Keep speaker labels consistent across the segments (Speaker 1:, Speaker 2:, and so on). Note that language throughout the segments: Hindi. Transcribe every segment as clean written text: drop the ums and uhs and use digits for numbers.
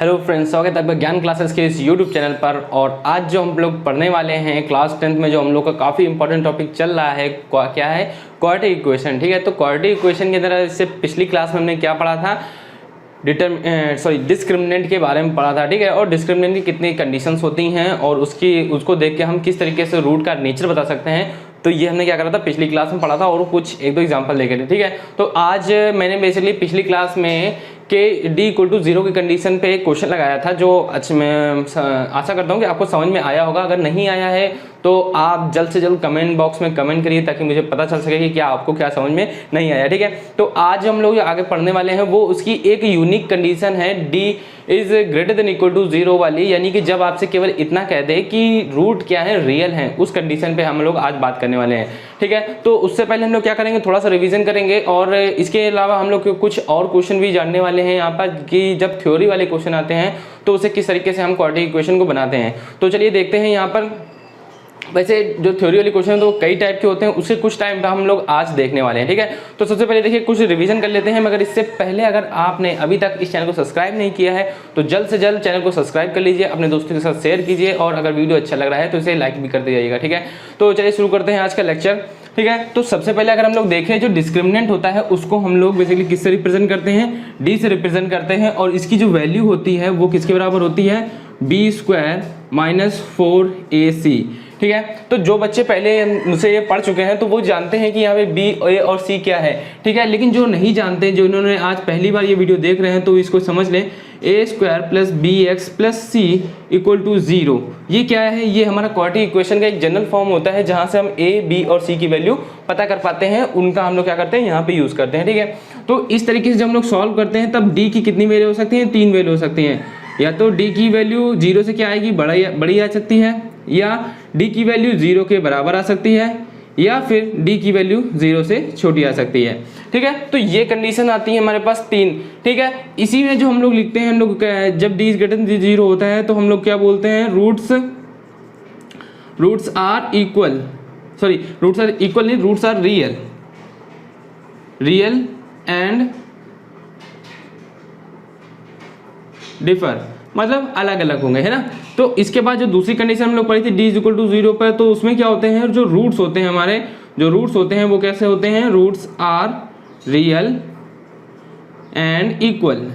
Speaker 1: हेलो फ्रेंड्स, स्वागत है आपका ज्ञान क्लासेस के इस यूट्यूब चैनल पर। और आज जो हम लोग पढ़ने वाले हैं क्लास 10th में, जो हम लोग का काफ़ी इंपॉर्टेंट टॉपिक चल रहा है क्या है, क्वाड्रेटिक इक्वेशन। ठीक है, तो क्वाड्रेटिक इक्वेशन की तरह इससे पिछली क्लास में हमने क्या पढ़ा था, डिस्क्रिमिनेंट के बारे में पढ़ा था। ठीक है, और डिस्क्रिमिनेंट की कितनी कंडीशंस होती हैं और उसको देख के हम किस तरीके से रूट का नेचर बता सकते हैं। तो ये हमने क्या करा था, पिछली क्लास में पढ़ा था और कुछ एक दो एग्जांपल लेके थे। ठीक है, तो आज मैंने बेसिकली पिछली क्लास में के डी इक्वल टू 0 की कंडीशन पे एक क्वेश्चन लगाया था, जो अच्छा मैं आशा करता हूँ कि आपको समझ में आया होगा। अगर नहीं आया है तो आप जल्द से जल्द कमेंट बॉक्स में कमेंट करिए, ताकि मुझे पता चल सके कि क्या आपको क्या समझ में नहीं आया। ठीक है, तो आज हम लोग जो आगे पढ़ने वाले हैं वो उसकी एक यूनिक कंडीशन है, D is greater than equal to 0 वाली, यानी कि जब आपसे केवल इतना कह दे कि रूट क्या है, रियल है, उस कंडीशन पे हम लोग आज बात करने वाले हैं। ठीक है, तो उससे पहले हम लोग क्या करेंगे, थोड़ा सा रिवीजन करेंगे और इसके अलावा हम लोग कुछ और क्वेश्चन भी जानने वाले हैं यहाँ पर, कि जब थ्योरी वाले क्वेश्चन आते हैं तो उसे किस तरीके से हम क्वाड्रेटिक इक्वेशन को बनाते हैं। तो चलिए देखते हैं यहाँ पर। वैसे जो थ्योरी वाले क्वेश्चन है तो कई टाइप के होते हैं, उससे कुछ टाइम का हम लोग आज देखने वाले हैं। ठीक है, तो सबसे पहले देखिए कुछ रिवीजन कर लेते हैं। मगर इससे पहले अगर आपने अभी तक इस चैनल को सब्सक्राइब नहीं किया है तो जल्द से जल्द चैनल को सब्सक्राइब कर लीजिए, अपने दोस्तों के साथ शेयर कीजिए और अगर वीडियो अच्छा लग रहा है तो इसे लाइक भी करते जाइएगा। ठीक है, तो चलिए शुरू करते हैं आज का लेक्चर। ठीक है, तो सबसे पहले अगर हम लोग देखें, जो डिस्क्रिमिनेंट होता है उसको हम लोग बेसिकली किससे रिप्रेजेंट करते हैं, डी से रिप्रेजेंट करते हैं। और इसकी जो वैल्यू होती है वो किसके बराबर होती है, बी स्क्वायर माइनस 4ac। ठीक है, तो जो बच्चे पहले मुझसे ये पढ़ चुके हैं तो वो जानते हैं कि यहाँ पे बी, ए और सी क्या है। ठीक है, लेकिन जो नहीं जानते, जो इन्होंने आज पहली बार ये वीडियो देख रहे हैं, तो इसको समझ लें, a square plus b x plus c equal to 0। ये क्या है, ये हमारा क्वाड्रेटिक इक्वेशन का एक जनरल फॉर्म होता है, जहाँ से हम ए, बी और सी की वैल्यू पता कर पाते हैं। उनका हम लोग क्या करते हैं, यहाँ पे यूज़ करते हैं। ठीक है, तो इस तरीके से जब हम लोग सॉल्व करते हैं तब डी की कितनी वैल्यू हो सकती है, 3 वैल्यू हो सकती हैं। या तो डी की वैल्यू 0 से क्या आएगी, बड़ी आ सकती है, या डी की वैल्यू 0 के बराबर आ सकती है, या फिर डी की वैल्यू 0 से छोटी आ सकती है। ठीक है, तो ये कंडीशन आती है हमारे पास 3। ठीक है, इसी में जो हम लोग लिखते हैं, हम लोग जब डी इज ग्रेटर देन 0 होता है तो हम लोग क्या बोलते हैं, रूट्स आर इक्वल नहीं, roots are real and differ, मतलब अलग अलग होंगे, है ना। तो इसके बाद जो दूसरी कंडीशन हम लोग पढ़ी थी, डी इज इक्वल टू 0 पर, तो उसमें क्या होते हैं, जो रूट्स होते हैं हमारे, जो रूट्स होते हैं वो कैसे होते हैं, roots are real and equal.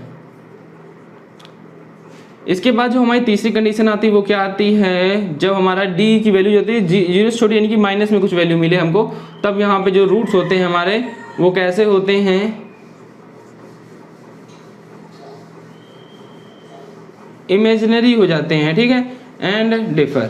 Speaker 1: इसके बाद जो हमारी तीसरी कंडीशन आती है वो क्या आती है, जब हमारा डी की वैल्यू होती है 0 से छोटी, यानी कि माइनस में कुछ वैल्यू मिले हमको, तब यहाँ पे जो रूट्स होते हैं हमारे वो कैसे होते हैं, इमेजिनरी हो जाते हैं। ठीक है, एंड डिफर।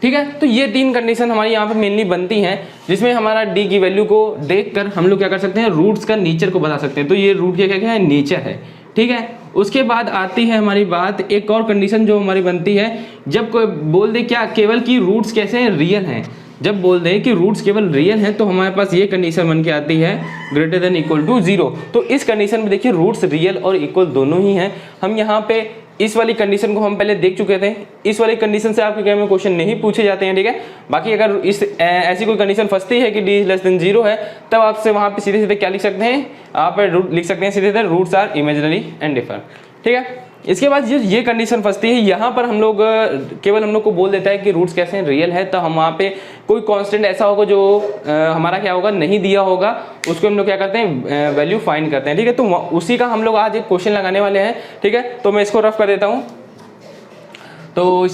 Speaker 1: ठीक है, तो ये 3 कंडीशन हमारी यहाँ पे मेनली बनती हैं, जिसमें हमारा डी की वैल्यू को देखकर हम लोग क्या कर सकते हैं, रूट्स का नेचर को बता सकते हैं। तो ये रूट क्या क्या है, नेचर है। ठीक है, उसके बाद आती है हमारी बात, एक और कंडीशन जो हमारी बनती है, जब कोई बोल दे क्या, केवल कि रूट्स कैसे हैं, रियल हैं। जब बोल दें कि रूट्स केवल रियल हैं तो हमारे पास ये कंडीशन बन के आती है, ग्रेटर देन इक्वल टू 0। तो इस कंडीशन में देखिए रूट्स रियल और इक्वल दोनों ही हैं। हम यहाँ पे इस वाली कंडीशन को हम पहले देख चुके थे। इस वाली कंडीशन से आपके क्या में क्वेश्चन नहीं पूछे जाते हैं। ठीक है, बाकी अगर ऐसी कोई कंडीशन फंसती है कि डी लेस देन 0 है, तब आपसे वहाँ पे सीधे सीधे क्या लिख सकते हैं, आप लिख सकते हैं सीधे सीधे roots are imaginary and differ. ठीक है, इसके बाद ये कंडीशन फंसती है, यहाँ पर हम लोग केवल हम लोग को बोल देता है कि रूट्स कैसे हैं, रियल है, तो हम वहाँ पे कोई कांस्टेंट ऐसा होगा जो हमारा क्या होगा, नहीं दिया होगा, उसको हम लोग क्या करते हैं, वैल्यू फाइंड करते हैं। ठीक है, तो उसी का हम लोग आज एक क्वेश्चन लगाने वाले हैं। ठीक है, तो मैं इसको रफ कर देता हूँ। तो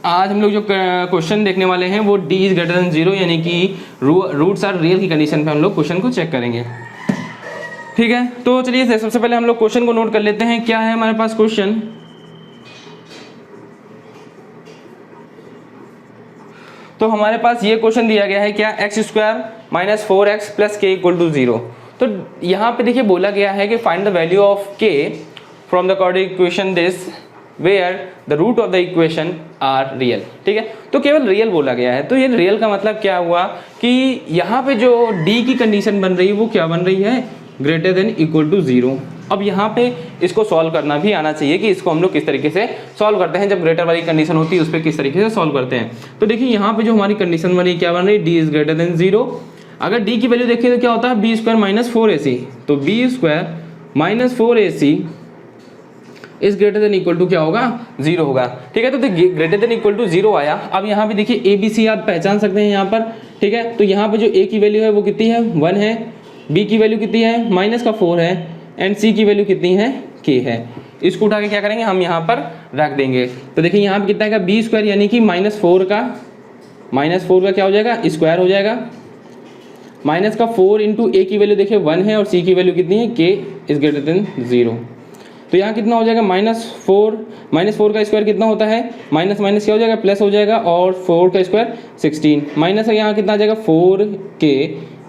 Speaker 1: आज हम लोग जो क्वेश्चन देखने वाले हैं वो डी इज ग्रेटर देन 0, यानी कि रूट्स आर रियल की कंडीशन पे हम लोग क्वेश्चन को चेक करेंगे। ठीक है, तो चलिए सबसे पहले हम लोग क्वेश्चन को नोट कर लेते हैं। क्या है हमारे पास क्वेश्चन, तो हमारे पास ये क्वेश्चन दिया गया है क्या, x square minus 4x plus k equal to 0। तो यहाँ पे देखिए बोला गया है कि find the value of k from the quadratic equation this where the root of the equation are real. ठीक है, तो केवल रियल बोला गया है। तो ये रियल का मतलब क्या हुआ कि यहाँ पे जो डी की कंडीशन बन रही है वो क्या बन रही है, ग्रेटर देन इक्वल टू 0। अब यहाँ पे इसको सॉल्व करना भी आना चाहिए कि इसको हम लोग किस तरीके से सॉल्व करते हैं, जब ग्रेटर वाली कंडीशन होती है उस पर किस तरीके से सॉल्व करते हैं। तो देखिए यहाँ पे जो हमारी कंडीशन बनी क्या बन रही है, डी इज ग्रेटर देन 0। अगर डी की वैल्यू देखिए तो क्या होता है, बी स्क्वायर माइनस 4ac। तो B square minus 4ac is greater than equal to क्या होगा, 0 होगा। ठीक है, तो ग्रेटर देन इक्वल टू 0 आया। अब यहाँ पे देखिए ए बी सी आप पहचान सकते हैं यहाँ पर। ठीक है, तो यहाँ पे जो ए की वैल्यू है वो कितनी है, 1 है, बी की वैल्यू कितनी है, -4 है, एंड सी की वैल्यू कितनी है, k है। इसको उठा के क्या करेंगे, हम यहाँ पर रख देंगे। तो देखिए यहाँ पे कितना है, बी स्क्वायर यानी कि -4 का क्या हो जाएगा, स्क्वायर हो जाएगा। -4 इंटू ए की वैल्यू देखिए 1 है और सी की वैल्यू कितनी है, k इज ग्रेटर देन 0। तो यहाँ कितना हो जाएगा, -4 का स्क्वायर कितना होता है, माइनस माइनस क्या हो जाएगा, प्लस हो जाएगा, और 4 का स्क्वायर 16, माइनस यहाँ कितना आ जाएगा, 4k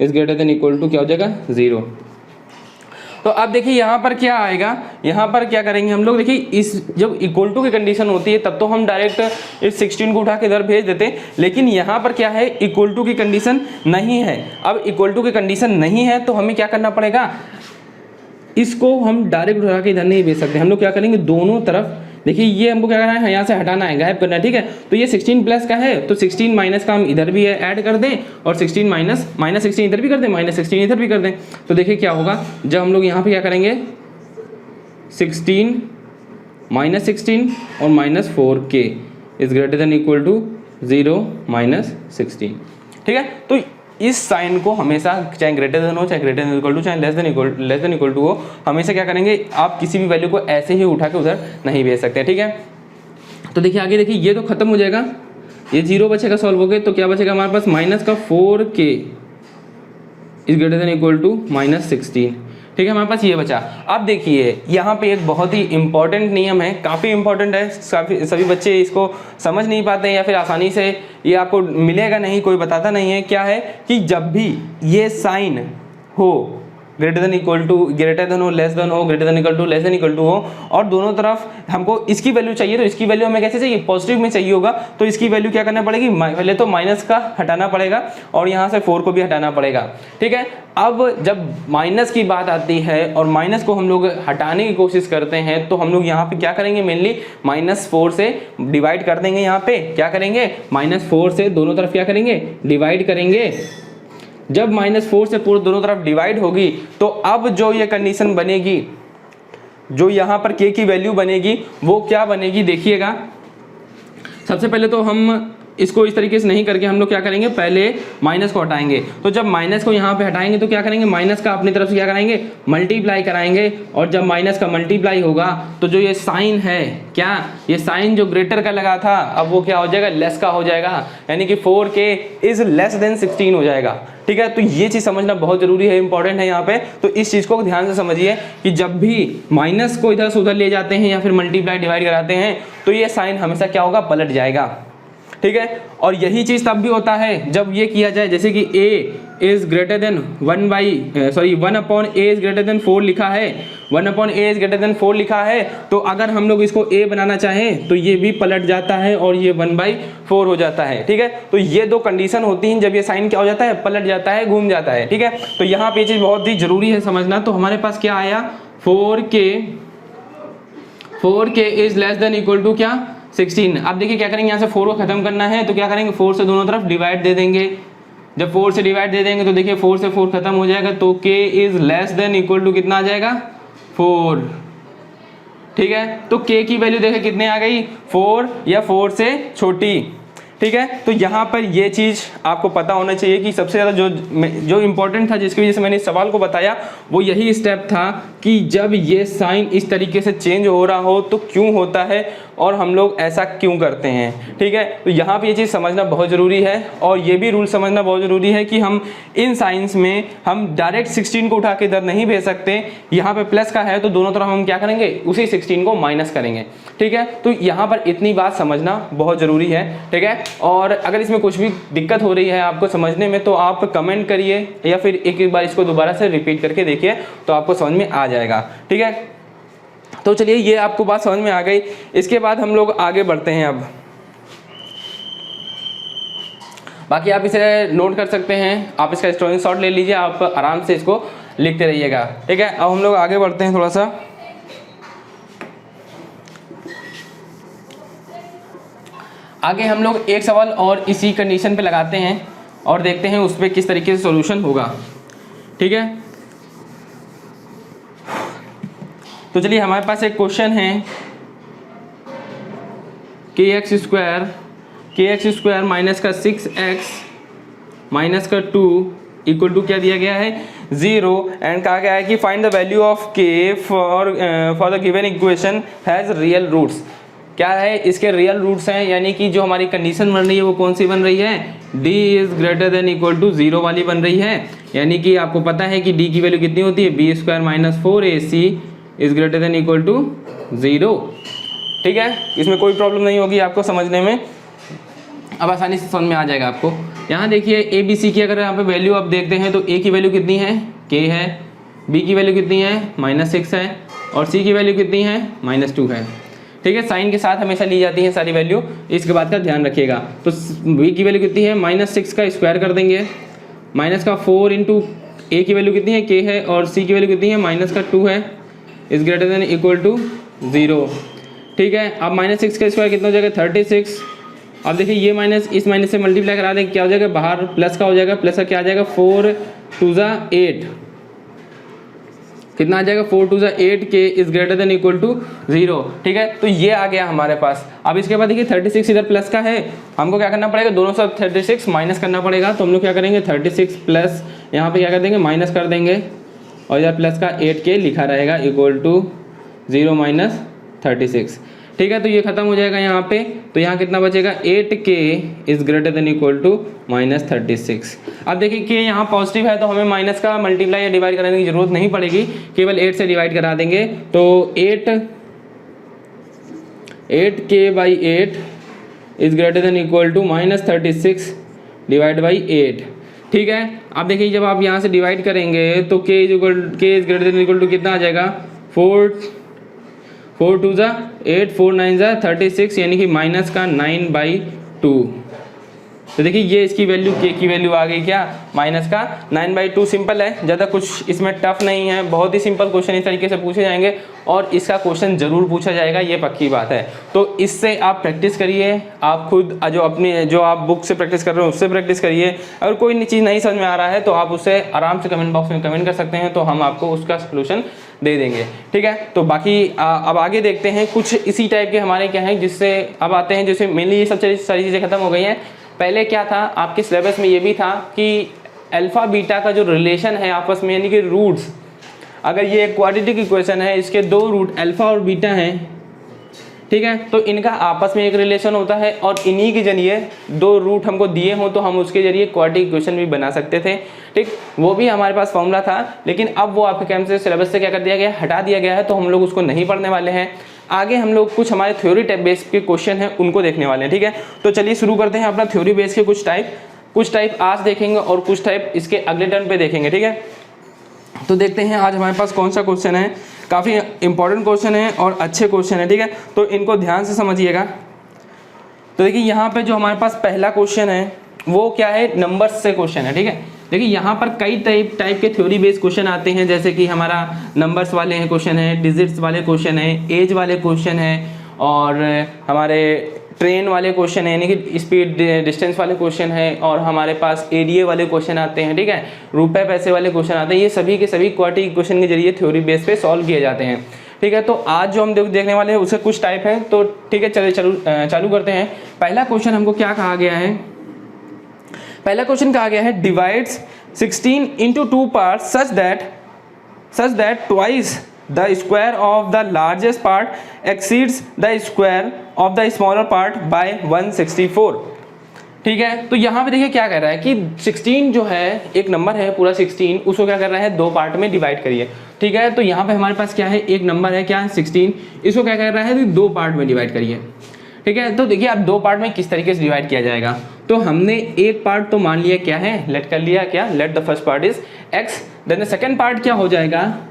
Speaker 1: is greater than equal to क्या हो जाएगा, 0। तो अब देखिए यहाँ पर क्या आएगा, यहाँ पर क्या करेंगे हम लोग, देखिए इस जब इक्वल टू की कंडीशन होती है तब तो हम डायरेक्ट इस 16 को उठा के इधर भेज देते, लेकिन यहाँ पर क्या है, इक्वल टू की कंडीशन नहीं है। अब इक्वल टू की कंडीशन नहीं है तो हमें क्या करना पड़ेगा, इसको हम डायरेक्ट उठा के इधर नहीं भेज सकते। हम लोग क्या करेंगे, दोनों तरफ देखिए ये हमको क्या करना है, यहाँ से हटाना है, गायब करना है। ठीक है, तो ये 16 प्लस का है तो 16 माइनस का हम इधर भी ऐड कर दें, और 16 -16 इधर भी कर दें, -16 इधर भी कर दें। तो देखिए क्या होगा, जब हम लोग यहाँ पे क्या करेंगे, 16 -16 और -4k is greater than equal to 0 -16। ठीक है, तो इस साइन को हमेशा चाहे ग्रेटर देन हो, चाहे ग्रेटर देन इक्वल टू, चाहे लेस देन इक्वल टू हो, हमेशा क्या करेंगे, आप किसी भी वैल्यू को ऐसे ही उठा के उधर नहीं भेज सकते। ठीक है, तो देखिए आगे देखिए ये तो खत्म हो जाएगा, ये 0 बचेगा सॉल्व हो गए, तो क्या बचेगा हमारे पास, -4k is greater than equal to -16। ठीक है, हमारे पास ये बचा। अब देखिए यहाँ पे एक बहुत ही इंपॉर्टेंट नियम है, काफ़ी इंपॉर्टेंट है, सभी बच्चे इसको समझ नहीं पाते हैं या फिर आसानी से ये आपको मिलेगा नहीं, कोई बताता नहीं है। क्या है कि जब भी ये साइन हो greater than equal to, greater than हो, लेस देन हो, greater than equal to, less than equal to हो, और दोनों तरफ हमको इसकी वैल्यू चाहिए, तो इसकी वैल्यू हमें कैसे चाहिए, पॉजिटिव में चाहिए होगा, तो इसकी वैल्यू क्या करना पड़ेगी, पहले तो माइनस का हटाना पड़ेगा और यहाँ से 4 को भी हटाना पड़ेगा। ठीक है, अब जब माइनस की बात आती है और माइनस को हम लोग हटाने की कोशिश करते हैं, तो हम लोग यहाँ पे क्या करेंगे, मेनली -4 से डिवाइड कर देंगे। यहाँ पे क्या करेंगे, -4 से दोनों तरफ क्या करेंगे, डिवाइड करेंगे। जब -4 से पूरे दोनों तरफ डिवाइड होगी तो अब जो ये कंडीशन बनेगी, जो यहाँ पर k की वैल्यू बनेगी वो क्या बनेगी, देखिएगा। सबसे पहले तो हम इसको इस तरीके से नहीं करके हम लोग क्या करेंगे, पहले माइनस को हटाएंगे। तो जब माइनस को यहाँ पे हटाएंगे तो क्या करेंगे, माइनस का अपनी तरफ से क्या कराएंगे, मल्टीप्लाई कराएंगे, और जब माइनस का मल्टीप्लाई होगा तो जो ये साइन है, क्या ये साइन जो ग्रेटर का लगा था, अब वो क्या हो जाएगा, लेस का हो जाएगा, यानी कि 4k इज लेस देन 16 हो जाएगा। ठीक है, तो ये चीज़ समझना बहुत जरूरी है, इंपॉर्टेंट है यहाँ पे। तो इस चीज़ को ध्यान से समझिए कि जब भी माइनस को इधर से उधर ले जाते हैं या फिर मल्टीप्लाई डिवाइड कराते हैं तो ये साइन हमेशा क्या होगा, पलट जाएगा। ठीक है, और यही चीज़ तब भी होता है जब ये किया जाए, जैसे कि a is greater then 1/a is greater then 4 लिखा है, 1/a इज ग्रेटर देन 4 लिखा है, तो अगर हम लोग इसको a बनाना चाहें तो ये भी पलट जाता है और ये 1/4 हो जाता है। ठीक है, तो ये दो कंडीशन होती हैं जब ये साइन क्या हो जाता है, पलट जाता है, घूम जाता है। ठीक है, तो यहाँ पे ये चीज़ बहुत ही जरूरी है समझना। तो हमारे पास क्या आया, 4k is less than equal to क्या, 16। अब देखिए क्या करेंगे, यहाँ से 4 को खत्म करना है तो क्या करेंगे, 4 से दोनों तरफ डिवाइड दे देंगे। जब 4 से डिवाइड दे देंगे तो देखिए 4 से 4 खत्म हो जाएगा, तो k is less than equal to कितना आ जाएगा, 4। ठीक है, तो k की वैल्यू देखिए कितने आ गई, 4 या 4 से छोटी। ठीक है, तो यहाँ पर ये चीज़ आपको पता होना चाहिए कि सबसे ज़्यादा जो इम्पोर्टेंट था, जिसकी वजह से मैंने इस सवाल को बताया, वो यही स्टेप था कि जब ये साइन इस तरीके से चेंज हो रहा हो तो क्यों होता है और हम लोग ऐसा क्यों करते हैं। ठीक है, तो यहाँ पे ये चीज़ समझना बहुत ज़रूरी है, और ये भी रूल समझना बहुत ज़रूरी है कि हम इन साइंस में हम डायरेक्ट 16 को उठा के इधर नहीं भेज सकते। यहाँ पे प्लस का है तो दोनों तरफ हम क्या करेंगे, उसी 16 को माइनस करेंगे। ठीक है, तो यहाँ पर इतनी बात समझना बहुत ज़रूरी है। ठीक है, और अगर इसमें कुछ भी दिक्कत हो रही है आपको समझने में तो आप कमेंट करिए या फिर एक बार इसको दोबारा से रिपीट करके देखिए तो आपको समझ में आ जाएगा। ठीक है, तो चलिए ये आपको बात समझ में आ गई। इसके बाद हम लोग आगे बढ़ते हैं। अब बाकी आप इसे नोट कर सकते हैं, आप इसका स्क्रीनशॉट ले लीजिए, आप आराम से इसको लिखते रहिएगा। ठीक है, अब हम लोग आगे बढ़ते हैं थोड़ा सा। आगे हम लोग एक सवाल और इसी कंडीशन पे लगाते हैं और देखते हैं उस पर किस तरीके से सॉल्यूशन होगा। ठीक है, तो चलिए हमारे पास एक क्वेश्चन है kx स्क्वायर माइनस का 6x माइनस का 2 इक्वल टू क्या दिया गया है 0 एंड कहा गया है कि find the value of k for the given equation has real roots. क्या है, इसके रियल रूट्स हैं, यानी कि जो हमारी कंडीशन बन रही है वो कौन सी बन रही है, d is greater than equal to 0 वाली बन रही है। यानी कि आपको पता है कि d की वैल्यू कितनी होती है, b square minus 4ac is greater than equal to 0। ठीक है, इसमें कोई प्रॉब्लम नहीं होगी आपको समझने में, अब आसानी से समझ में आ जाएगा आपको। यहाँ देखिए ए बी सी की अगर यहाँ पे वैल्यू आप देखते हैं तो a की वैल्यू कितनी है, k है, b की वैल्यू कितनी है, -6 है, और c की वैल्यू कितनी है, -2 है। ठीक है, साइन के साथ हमेशा ली जाती है सारी वैल्यू, इसके बात का ध्यान रखिएगा। तो b की वैल्यू कितनी है, -6 का स्क्वायर कर देंगे, माइनस का 4 इंटू a की वैल्यू कितनी है, k है, और c की वैल्यू कितनी है, -2 है, is greater than equal to 0। ठीक है, अब -6 का स्क्वायर कितना हो जाएगा, 36। अब देखिए ये माइनस इस माइनस से मल्टीप्लाई करा देंगे, क्या हो जाएगा, बाहर प्लस का हो जाएगा, प्लस का क्या आ जाएगा, 4 2 ज़ा 8, कितना आ जाएगा, 4 2 ज़ा 8 k is greater than equal to 0। ठीक है, तो ये आ गया हमारे पास। अब इसके बाद देखिए 36 इधर प्लस का है, हमको क्या करना पड़ेगा, दोनों साथ 36 माइनस करना पड़ेगा। तो हम लोग क्या करेंगे, 36 प्लस यहाँ पे क्या कर देंगे, माइनस कर देंगे, और इधर प्लस का 8 के लिखा रहेगा इक्वल टू 0 माइनस 36। ठीक है, तो ये खत्म हो जाएगा यहाँ पे, तो यहाँ कितना बचेगा, 8k is greater than equal to -36। अब देखिए कि यहाँ पॉजिटिव है तो हमें माइनस का मल्टीप्लाई या डिवाइड कराने की जरूरत नहीं पड़ेगी, केवल 8 से डिवाइड करा देंगे। तो 8k/8 is greater than equal to -36 divide by 8। ठीक है, अब देखिए जब आप यहाँ से डिवाइड करेंगे तो k is greater than equal to कितना आ जाएगा, 4 2 ज़ा 8 4 9 ज़ा 36, यानी कि माइनस का 9/2। तो देखिए ये इसकी वैल्यू k की वैल्यू आ गई क्या, माइनस का 9/2। सिंपल है, ज़्यादा कुछ इसमें टफ नहीं है, बहुत ही सिंपल क्वेश्चन इस तरीके से पूछे जाएंगे और इसका क्वेश्चन जरूर पूछा जाएगा, ये पक्की बात है। तो इससे आप प्रैक्टिस करिए, आप खुद जो आप बुक से प्रैक्टिस कर रहे हो उससे प्रैक्टिस करिए। अगर कोई चीज़ नहीं समझ में आ रहा है तो आप उससे आराम से कमेंट बॉक्स में कमेंट कर सकते हैं, तो हम आपको उसका सोल्यूशन दे देंगे। ठीक है, तो बाकी अब आगे देखते हैं कुछ इसी टाइप के हमारे क्या हैं, जिससे अब आते हैं, जैसे मेनली ये सब सारी चीज़ें खत्म हो गई हैं। पहले क्या था आपके सिलेबस में, ये भी था कि अल्फा बीटा का जो रिलेशन है आपस में, यानी कि रूट्स, अगर ये एक क्वाड्रेटिक इक्वेशन है, इसके 2 रूट अल्फा और बीटा हैं, ठीक है, तो इनका आपस में एक रिलेशन होता है, और इन्हीं के जरिए 2 रूट हमको दिए हों तो हम उसके जरिए क्वाड्रेटिक इक्वेशन भी बना सकते थे। ठीक, वो भी हमारे पास फॉर्मूला था, लेकिन अब वो आपके केमिस्ट्री सिलेबस से क्या कर दिया गया, हटा दिया गया है, तो हम लोग उसको नहीं पढ़ने वाले हैं। आगे हम लोग कुछ हमारे थ्योरी टाइप बेस के क्वेश्चन हैं उनको देखने वाले हैं। ठीक है, तो चलिए शुरू करते हैं अपना थ्योरी बेस के कुछ टाइप आज देखेंगे और कुछ टाइप इसके अगले टर्न पे देखेंगे। ठीक है, तो देखते हैं आज हमारे पास कौन सा क्वेश्चन है, काफ़ी इंपॉर्टेंट क्वेश्चन है और अच्छे क्वेश्चन है। ठीक है, तो इनको ध्यान से समझिएगा। तो देखिए यहाँ पे जो हमारे पास पहला क्वेश्चन है वो क्या है, नंबर्स से क्वेश्चन है। ठीक है, देखिए यहाँ पर कई टाइप के थ्योरी बेस्ड क्वेश्चन आते हैं, जैसे कि हमारा नंबर्स वाले हैं क्वेश्चन है, डिजिट्स वाले क्वेश्चन है, एज वाले क्वेश्चन है, और हमारे ट्रेन वाले क्वेश्चन है, यानी कि स्पीड डिस्टेंस वाले क्वेश्चन है, और हमारे पास एरिया वाले क्वेश्चन आते हैं। ठीक है, रुपए पैसे वाले क्वेश्चन आते हैं। ये सभी के सभी क्वाड्रेटिक इक्वेशन के जरिए थ्योरी बेस पे सॉल्व किए जाते हैं। ठीक है, तो आज जो हम देखने वाले हैं उसके कुछ टाइप हैं। तो ठीक है, चलिए चालू करते हैं। पहला क्वेश्चन हमको क्या कहा गया है, पहला क्वेश्चन कहा गया है divides 16 into 2 parts such that twice the square of the largest part exceeds the square of the smaller part by 164। ठीक है, तो यहाँ पे देखिए क्या कह रहा है कि 16 जो है एक नंबर है पूरा 16, उसको क्या कर रहा है 2 पार्ट में डिवाइड करिए। ठीक है, तो यहाँ पे हमारे पास क्या है, एक नंबर है क्या 16, इसको क्या कर रहा है 2 पार्ट में डिवाइड करिए। ठीक है, तो देखिए अब 2 पार्ट में किस तरीके से डिवाइड किया जाएगा। तो हमने एक पार्ट तो मान लिया क्या है, लेट कर लिया क्या, let the first part is x, then the second part क्या हो जाएगा,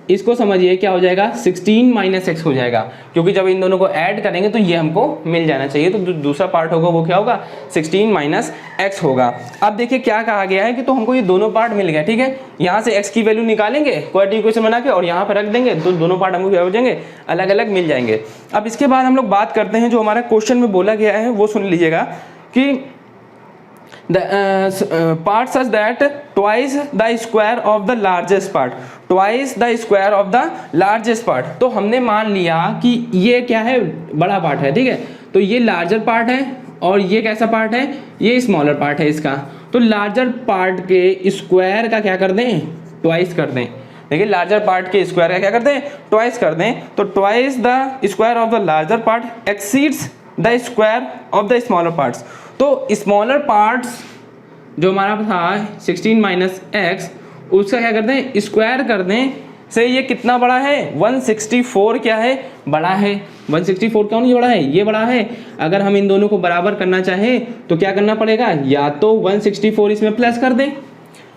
Speaker 1: इसको समझिए क्या हो जाएगा, 16 माइनस x हो जाएगा, क्योंकि जब इन दोनों को ऐड करेंगे तो ये हमको मिल जाना चाहिए। तो दूसरा पार्ट होगा वो क्या होगा, 16 माइनस x होगा। अब देखिए क्या कहा गया है कि तो हमको ये दोनों पार्ट मिल गया। ठीक है, यहाँ से x की वैल्यू निकालेंगे क्वाड्रेटिक इक्वेशन बना के और यहाँ पर रख देंगे, तो दोनों पार्ट हमको क्या हो जाएंगे, अलग अलग मिल जाएंगे। अब इसके बाद हम लोग बात करते हैं जो हमारा क्वेश्चन में बोला गया है, वो सुन लीजिएगा कि the part such that twice the square of the largest part, twice the square of the largest part. तो हमने मान लिया कि ये क्या है, बड़ा पार्ट है, ठीक है, तो ये लार्जर पार्ट है और ये कैसा पार्ट है, ये स्मॉलर पार्ट है इसका। तो लार्जर पार्ट के स्क्वायर का क्या कर दें, ट्वाइस कर दें। देखिए लार्जर पार्ट के स्क्वायर का क्या कर दें, ट्वाइस कर दें। तो twice the square of the larger part exceeds the square of the smaller parts. तो स्मॉलर पार्ट्स जो हमारा था 16 माइनस एक्स, उसका क्या कर दें, स्क्वायर कर दें से ये कितना बड़ा है, 164 क्या है, बड़ा है। 164 कौन, ये बड़ा है, ये बड़ा है। अगर हम इन दोनों को बराबर करना चाहें तो क्या करना पड़ेगा, या तो 164 इसमें प्लस कर दें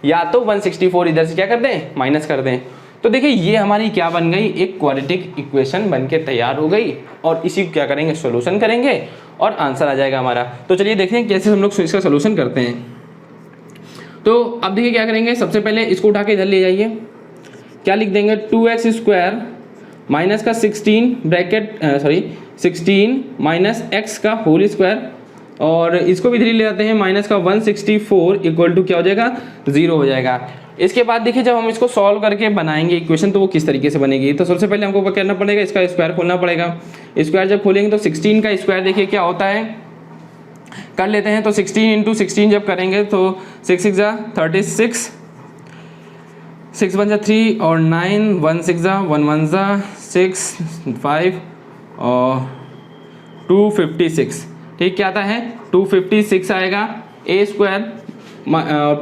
Speaker 1: या तो 164 इधर से क्या कर दें, माइनस कर दें। तो देखिए ये हमारी क्या बन गई, एक क्वाड्रेटिक इक्वेशन बन के तैयार हो गई और इसी को क्या करेंगे, सोल्यूशन करेंगे और आंसर आ जाएगा हमारा। तो चलिए देखते हैं कैसे हम लोग इसका सोल्यूशन करते हैं। तो अब देखिए क्या करेंगे, सबसे पहले इसको उठा के इधर ले जाइए, क्या लिख देंगे, 2x स्क्वायर माइनस का 16 ब्रैकेट 16 माइनस x का होल स्क्वायर, और इसको भी इधर ले जाते हैं, माइनस का 164 इक्वल टू क्या हो जाएगा, 0 हो जाएगा। इसके बाद देखिए जब हम इसको सॉल्व करके बनाएंगे इक्वेशन तो वो किस तरीके से बनेगी। तो सबसे पहले हमको क्या करना पड़ेगा, इसका स्क्वायर खोलना पड़ेगा। स्क्वायर जब खोलेंगे तो 16 का स्क्वायर देखिए क्या होता है, कर लेते हैं। तो 16 इंटू 16 जब करेंगे तो 6 6 जा 36, 6 1 जा 3 और 9, 1 6 जा 1 1 जा 6 5 और 256, ठीक क्या आता है, 256 आएगा। ए स्क्वायर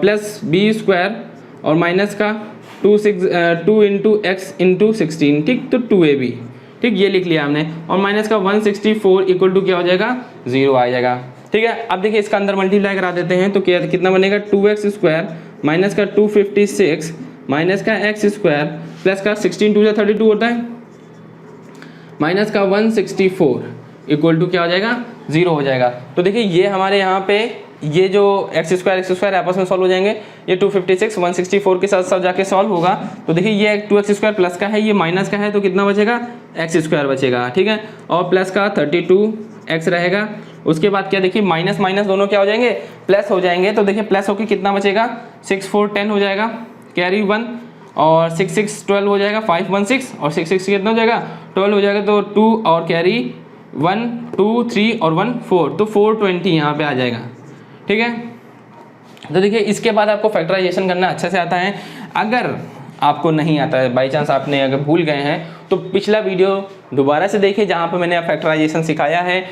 Speaker 1: प्लस बी स्क्वायर और माइनस का 2 इंटू एक्स इंटू 16, ठीक, तो 2ab, ठीक, ये लिख लिया हमने। और माइनस का 164 इक्वल टू क्या हो जाएगा, 0 आ जाएगा, ठीक है। अब देखिए इसका अंदर मल्टीप्लाई करा देते हैं तो क्या कितना बनेगा, 2x स्क्वायर माइनस का 256 माइनस का x स्क्वायर प्लस का 16 2 32 होता है, माइनस का 164 इक्वल टू क्या हो जाएगा, 0 हो जाएगा। तो देखिए ये हमारे यहाँ पे ये जो एक्स स्क्वायर आपस में सॉल्व हो जाएंगे। ये 256 164 के साथ साथ जाके सॉल्व होगा। तो देखिए ये 2x स्क्वायर प्लस का है, ये माइनस का है, तो कितना बचेगा, एक्स स्क्वायर बचेगा, ठीक है। और प्लस का 32x रहेगा। उसके बाद क्या देखिए माइनस माइनस दोनों क्या हो जाएंगे, प्लस हो जाएंगे। तो देखिए प्लस होकर कितना बचेगा, 6 4 10 हो जाएगा, कैरी 1 और 6 6 12 हो जाएगा, 5 1 6 और 6 6 कितना हो जाएगा, 12 हो जाएगा। तो 2 और कैरी 1 2 3 और 1 4, तो 420 यहाँ पे आ जाएगा, ठीक है। तो देखिए इसके बाद आपको फैक्टराइजेशन करना अच्छे से आता है। अगर आपको नहीं आता है, बाई चांस आपने अगर भूल गए हैं, तो पिछला वीडियो दोबारा से देखिए जहाँ पे मैंने फैक्टराइजेशन सिखाया है,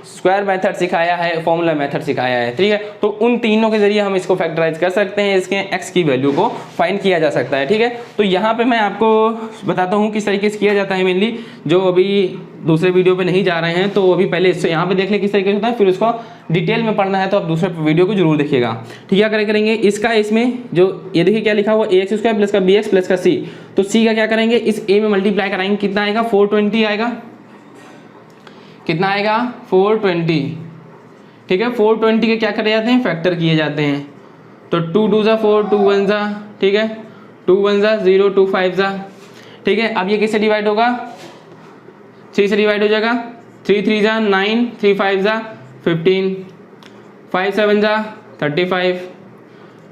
Speaker 1: स्क्वायर मेथड सिखाया है, फॉर्मूला मेथड सिखाया है, ठीक है। तो उन तीनों के जरिए हम इसको फैक्टराइज कर सकते हैं, इसके x की वैल्यू को फाइंड किया जा सकता है, ठीक है। तो यहाँ पे मैं आपको बताता हूँ किस तरीके से किया जाता है मेनली। जो अभी दूसरे वीडियो पे नहीं जा रहे हैं तो अभी पहले इससे यहाँ पे देख लें किस तरीके से होता है, फिर उसको डिटेल में पढ़ना है तो आप दूसरे वीडियो को जरूर देखिएगा, ठीक है। क्या करेंगे, इसका इसमें जो ये देखिए क्या लिखा हुआ, ax स्क्वायर प्लस का bx प्लस का c, तो c का क्या करेंगे, इस a में मल्टीप्लाई कराएंगे, कितना आएगा, 420 आएगा, कितना आएगा, 420, ठीक है। 420 के क्या करे जाते हैं, फैक्टर किए जाते हैं। तो 2 2 जा 4 2 1 जा, ठीक है, 2 1 जा 0 2 5 जा, ठीक है। अब ये किससे डिवाइड होगा, 3 से डिवाइड हो जाएगा, 3 3 जा 9 3 5 जा 15, 5 7 जा 35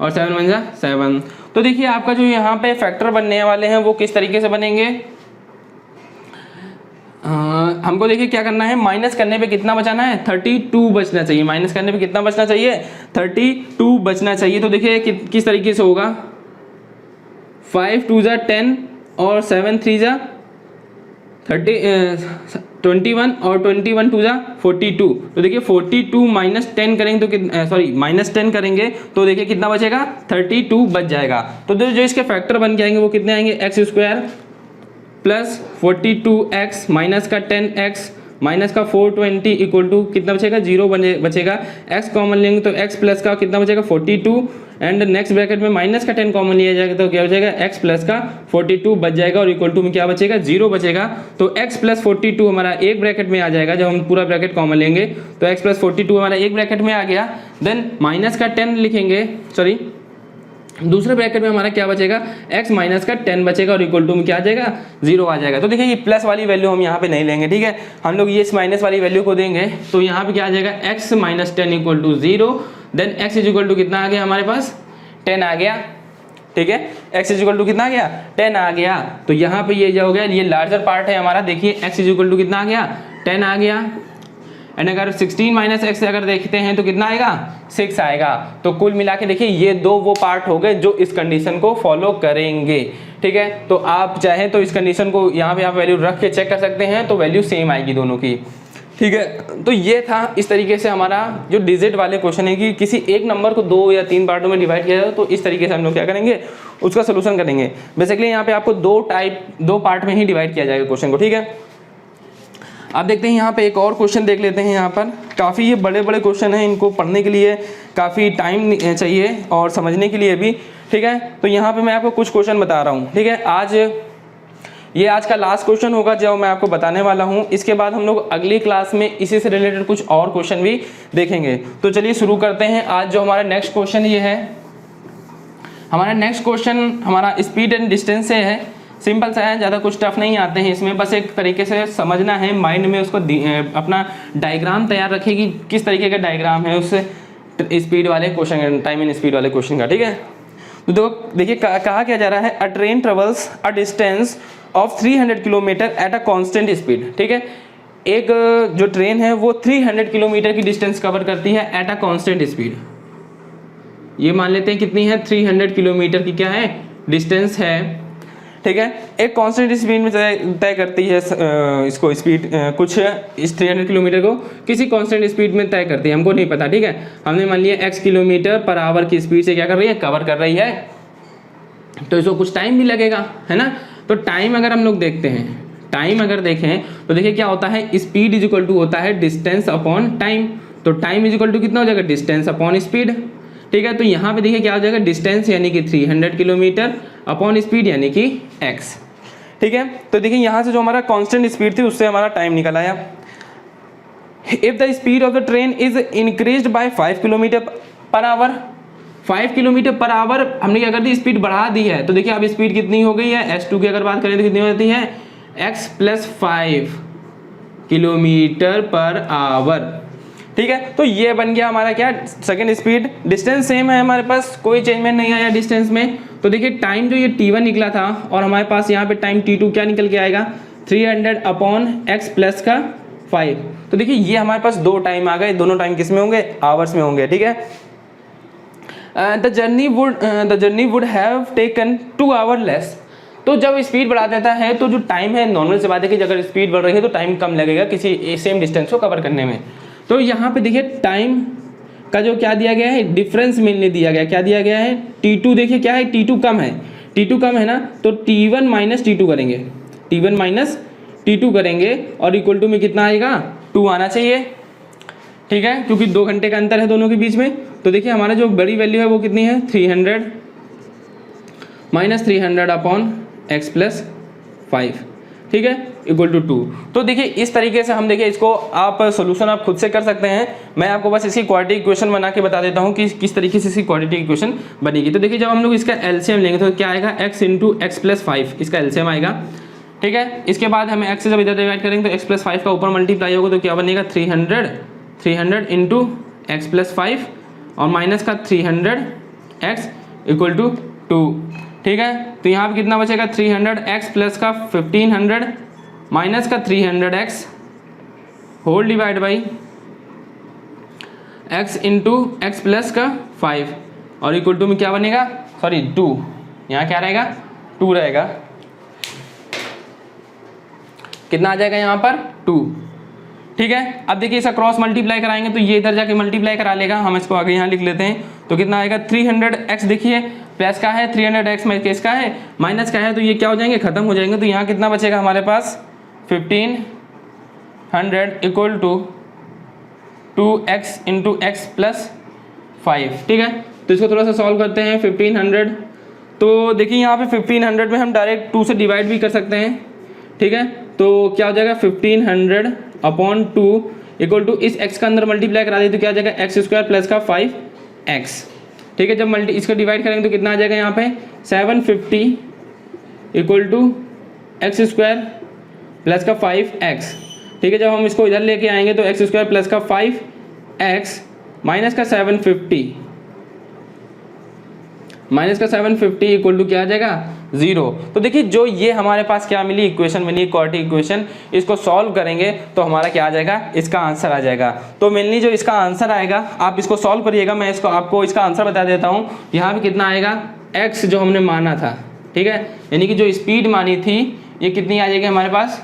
Speaker 1: और 7 1 जा 7। तो देखिए आपका जो यहाँ पे फैक्टर बनने वाले हैं वो किस तरीके से बनेंगे। हमको देखिए क्या करना है, माइनस करने पे कितना बचाना है, 32 बचना चाहिए। माइनस करने पे कितना बचना चाहिए, 32 बचना चाहिए। तो देखिए किस तरीके से होगा, 5 2 जा 10 और 7 3 जा 21 और 21 2 जा 42। तो देखिए 42 माइनस 10 करेंगे तो माइनस 10 करेंगे तो देखिए कितना बचेगा, 32 बच जाएगा। तो जो इसके फैक्टर बन के आएंगे वो कितने आएंगे, x square plus 42x minus का 10x माइनस का 420 इक्वल टू कितना बचेगा, 0 बचेगा। x कॉमन लेंगे तो x प्लस का कितना बचेगा, 42 एंड नेक्स्ट ब्रैकेट में माइनस का 10 कॉमन लिया जाएगा तो क्या बचेगा, x प्लस का 42 बच जाएगा और इक्वल टू में क्या बचेगा, 0 बचेगा। तो x प्लस 42 हमारा एक ब्रैकेट में आ जाएगा। जब हम पूरा ब्रैकेट कॉमन लेंगे तो x प्लस 42 हमारा एक ब्रैकेट में आ गया। देन माइनस का 10 लिखेंगे, दूसरे ब्रैकेट में हमारा क्या बचेगा, x माइनस का 10 बचेगा और इक्वल टू में क्या आ जाएगा, 0 आ जाएगा। तो देखिए ये प्लस वाली वैल्यू हम यहाँ पे नहीं लेंगे, ठीक है। हम लोग ये इस माइनस वाली वैल्यू को देंगे तो यहाँ पे क्या आ जाएगा, x minus 10 equal to 0। Then x is equal to कितना आ गया हमारे पास 10 आ गया, ठीक है, x इज इक्वल टू कितना आ गया 10 आ गया। तो यहाँ पे ये जो हो गया ये लार्जर पार्ट है हमारा, देखिए x इज इक्वल टू कितना आ गया 10 आ गया। एंड अगर 16 माइनस एक्स अगर देखते हैं तो कितना आएगा 6 आएगा। तो कुल मिला के देखिए ये दो वो पार्ट हो गए जो इस कंडीशन को फॉलो करेंगे, ठीक है। तो आप चाहें तो इस कंडीशन को यहाँ पे आप वैल्यू रख के चेक कर सकते हैं, तो वैल्यू सेम आएगी दोनों की, ठीक है। तो ये था इस तरीके से हमारा जो डिजिट वाले क्वेश्चन है कि किसी एक नंबर को 2 या 3 पार्टों में डिवाइड किया जाए, तो इस तरीके से हम लोग क्या करेंगे उसका सोल्यूशन करेंगे। बेसिकली यहाँ पे आपको दो पार्ट में ही डिवाइड किया जाएगा क्वेश्चन को, ठीक है। आप देखते हैं यहाँ पे एक और क्वेश्चन देख लेते हैं। यहाँ पर काफ़ी ये बड़े बड़े क्वेश्चन हैं, इनको पढ़ने के लिए काफ़ी टाइम चाहिए और समझने के लिए भी, ठीक है। तो यहाँ पे मैं आपको कुछ क्वेश्चन बता रहा हूँ, ठीक है। आज का लास्ट क्वेश्चन होगा जो मैं आपको बताने वाला हूँ। इसके बाद हम लोग अगली क्लास में इसी से रिलेटेड कुछ और क्वेश्चन भी देखेंगे। तो चलिए शुरू करते हैं। आज जो हमारा नेक्स्ट क्वेश्चन ये है, हमारा नेक्स्ट क्वेश्चन हमारा स्पीड एंड डिस्टेंस से है। सिंपल सा है, ज़्यादा कुछ टफ नहीं आते हैं इसमें, बस एक तरीके से समझना है, माइंड में उसको अपना डायग्राम तैयार रखें कि किस तरीके का डायग्राम है उस स्पीड वाले क्वेश्चन, टाइम एंड स्पीड वाले क्वेश्चन का, ठीक है। तो देखिए कहा क्या जा रहा है, अ train travels a distance of 300 kilometre at a constant speed, ठीक है। एक जो ट्रेन है वो 300 किलोमीटर की डिस्टेंस कवर करती है एट अ कांस्टेंट स्पीड। ये मान लेते हैं कितनी है 300 किलोमीटर की क्या है डिस्टेंस है, ठीक है। एक कांस्टेंट स्पीड में तय करती है इसको स्पीड, कुछ इस 300 किलोमीटर को किसी कांस्टेंट स्पीड में तय करती है, हमको नहीं पता, ठीक है। हमने मान लिया x किलोमीटर पर आवर की स्पीड से क्या कर रही है कवर कर रही है, तो इसको कुछ टाइम भी लगेगा, है ना। तो टाइम अगर हम लोग देखते हैं, टाइम अगर देखें तो देखिए क्या होता है, स्पीड इज इक्वल टू होता है डिस्टेंस अपॉन टाइम। तो टाइम इज इक्वल टू कितना हो जाएगा डिस्टेंस अपॉन स्पीड, ठीक है। तो यहाँ पे देखिए क्या हो जाएगा डिस्टेंस यानी कि 300 किलोमीटर अपॉन स्पीड यानी कि x, ठीक है। तो देखिए यहाँ से जो हमारा कांस्टेंट स्पीड थी उससे हमारा टाइम निकल आया। If the speed of the train is increased by 5 kilometre per hour, 5 kilometre per hour हमने क्या कर दी स्पीड बढ़ा दी है। तो देखिए अब स्पीड कितनी हो गई है, s2 की अगर बात करें तो कितनी हो जाती है x + 5 किलोमीटर पर आवर, ठीक है। तो ये बन गया हमारा क्या सेकंड स्पीड। डिस्टेंस सेम है हमारे पास, कोई चेंजमेंट नहीं आया डिस्टेंस में। तो देखिए टाइम जो ये t1 निकला था और हमारे पास यहाँ पे टाइम t2 क्या निकल के आएगा 300 अपॉन x प्लस का 5। तो देखिए ये हमारे पास दो टाइम आ गए, दोनों टाइम किस में होंगे आवर्स में होंगे, ठीक है। The journey would have taken 2 our less. तो जब स्पीड बढ़ा देता है तो जो टाइम है, नॉर्मल से बात है कि अगर स्पीड बढ़ रही है तो टाइम कम लगेगा किसी सेम डिस्टेंस को कवर करने में। तो यहाँ पे देखिए टाइम का जो क्या दिया गया है डिफरेंस मिलने दिया गया, क्या दिया गया है t2, देखिए क्या है t2 कम है, t2 कम है ना, तो t1 माइनस t2 करेंगे, t1 माइनस t2 करेंगे और इक्वल टू में कितना आएगा 2 आना चाहिए, ठीक है, क्योंकि 2 घंटे का अंतर है दोनों के बीच में। तो देखिए हमारा जो बड़ी वैल्यू है वो कितनी है 300 माइनस 300 अपॉन x प्लस 5, ठीक है, इक्वल टू 2। तो देखिए इस तरीके से हम देखिए इसको आप सोल्यूशन आप खुद से कर सकते हैं। मैं आपको बस इसकी क्वाड्रेटिक इक्वेशन बना के बता देता हूँ कि किस तरीके से इसकी क्वाड्रेटिक इक्वेशन बनेगी। तो देखिए जब हम लोग इसका एलसीएम लेंगे तो क्या आएगा x इंटू एक्स प्लस 5, इसका एलसीएम आएगा, ठीक है। इसके बाद हमें x से जब इधर डिवाइड करेंगे तो x प्लस 5 का ऊपर मल्टीप्लाई होगा तो क्या बनेगा 300 इंटू एक्स प्लस 5 और माइनस का 300x इक्वल टू 2, ठीक है। तो यहाँ पे कितना बचेगा 300x प्लस का 1500 माइनस का 300x whole divide by x into x plus का 5 और इक्वल टू में क्या बनेगा, सॉरी 2, यहाँ क्या रहेगा 2 रहेगा, कितना आ जाएगा यहाँ पर 2, ठीक है। अब देखिए इसका क्रॉस मल्टीप्लाई कराएंगे तो ये इधर जाके मल्टीप्लाई करा लेगा, हम इसको आगे यहाँ लिख लेते हैं। तो कितना आएगा 300x, देखिए प्लस का है 300x में किसका है माइनस का है, तो ये क्या हो जाएंगे खत्म हो जाएंगे। तो यहाँ कितना बचेगा हमारे पास 1500 equal to 2x into x plus 5, ठीक है। तो इसको थोड़ा सा सॉल्व करते हैं 1500। तो देखिए यहाँ पे 1500 में हम डायरेक्ट 2 से डिवाइड भी कर सकते हैं, ठीक है। तो क्या हो जाएगा 1500 अपॉन 2 इक्वल टू इस x का अंदर मल्टीप्लाई करा दें तो क्या आ जाएगा एक्स स्क्वायर प्लस का 5x, ठीक है। जब इसको डिवाइड करेंगे तो कितना आ जाएगा यहाँ पे 750 equal to x square plus का 5x, ठीक है। जब हम इसको इधर लेके आएंगे तो एक्स स्क्वायर प्लस का 5x माइनस का 750 इक्वल टू क्या आ जाएगा 0। तो देखिए जो ये हमारे पास क्या मिली इक्वेशन मिली, क्वाड्रेटिक इक्वेशन, इसको सॉल्व करेंगे तो हमारा क्या आ जाएगा, इसका आंसर आ जाएगा। तो मेनली जो इसका आंसर आएगा, आप इसको सॉल्व करिएगा, मैं इसको आपको इसका आंसर बता देता हूँ। यहाँ पे कितना आएगा, x जो हमने माना था, ठीक है, यानी कि जो स्पीड मानी थी ये कितनी आ जाएगी हमारे पास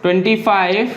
Speaker 1: 25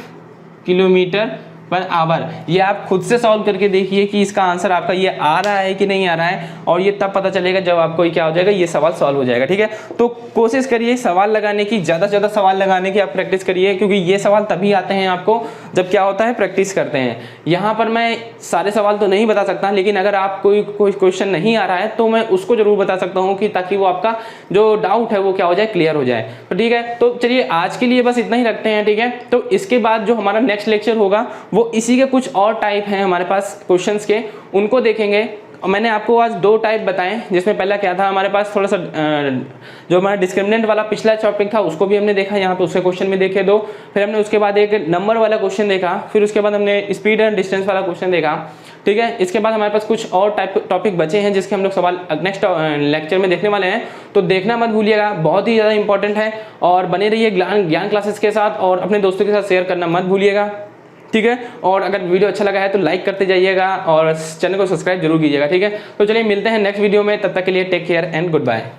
Speaker 1: किलोमीटर पर आवर। ये आप खुद से सॉल्व करके देखिए कि इसका आंसर आपका ये आ रहा है कि नहीं आ रहा है, और ये तब पता चलेगा जब आपको क्या हो जाएगा, ये सवाल सॉल्व हो जाएगा। ठीक है, तो कोशिश करिए सवाल लगाने की, ज़्यादा से ज़्यादा सवाल लगाने की आप प्रैक्टिस करिए, क्योंकि ये सवाल तभी आते हैं आपको जब क्या होता है, प्रैक्टिस करते हैं। यहाँ पर मैं सारे सवाल तो नहीं बता सकता, लेकिन अगर आप कोई क्वेश्चन नहीं आ रहा है तो मैं उसको जरूर बता सकता हूँ, कि ताकि वो आपका जो डाउट है वो क्या हो जाए, क्लियर हो जाए। तो ठीक है, तो चलिए आज के लिए बस इतना ही रखते हैं। ठीक है, तो इसके बाद जो हमारा नेक्स्ट लेक्चर होगा वो इसी के कुछ और टाइप हैं हमारे पास क्वेश्चंस के, उनको देखेंगे। और मैंने आपको आज 2 टाइप बताए, जिसमें पहला क्या था हमारे पास, थोड़ा सा जो हमारा डिस्क्रिमिनेंट वाला पिछला टॉपिक था उसको भी हमने देखा, यहाँ पे उसके क्वेश्चन भी देखे 2। फिर हमने उसके बाद एक नंबर वाला क्वेश्चन देखा, फिर उसके बाद हमने स्पीड एंड डिस्टेंस वाला क्वेश्चन देखा। ठीक है, इसके बाद हमारे पास कुछ और टाइप टॉपिक बचे हैं जिसके हम लोग सवाल नेक्स्ट लेक्चर में देखने वाले हैं, तो देखना मत भूलिएगा, बहुत ही ज़्यादा इंपॉर्टेंट है। और बने रहिए ज्ञान क्लासेस के साथ, और अपने दोस्तों के साथ शेयर करना मत भूलिएगा। ठीक है, और अगर वीडियो अच्छा लगा है तो लाइक करते जाइएगा और चैनल को सब्सक्राइब जरूर कीजिएगा। ठीक है, तो चलिए मिलते हैं नेक्स्ट वीडियो में, तब तक के लिए take care and good bye.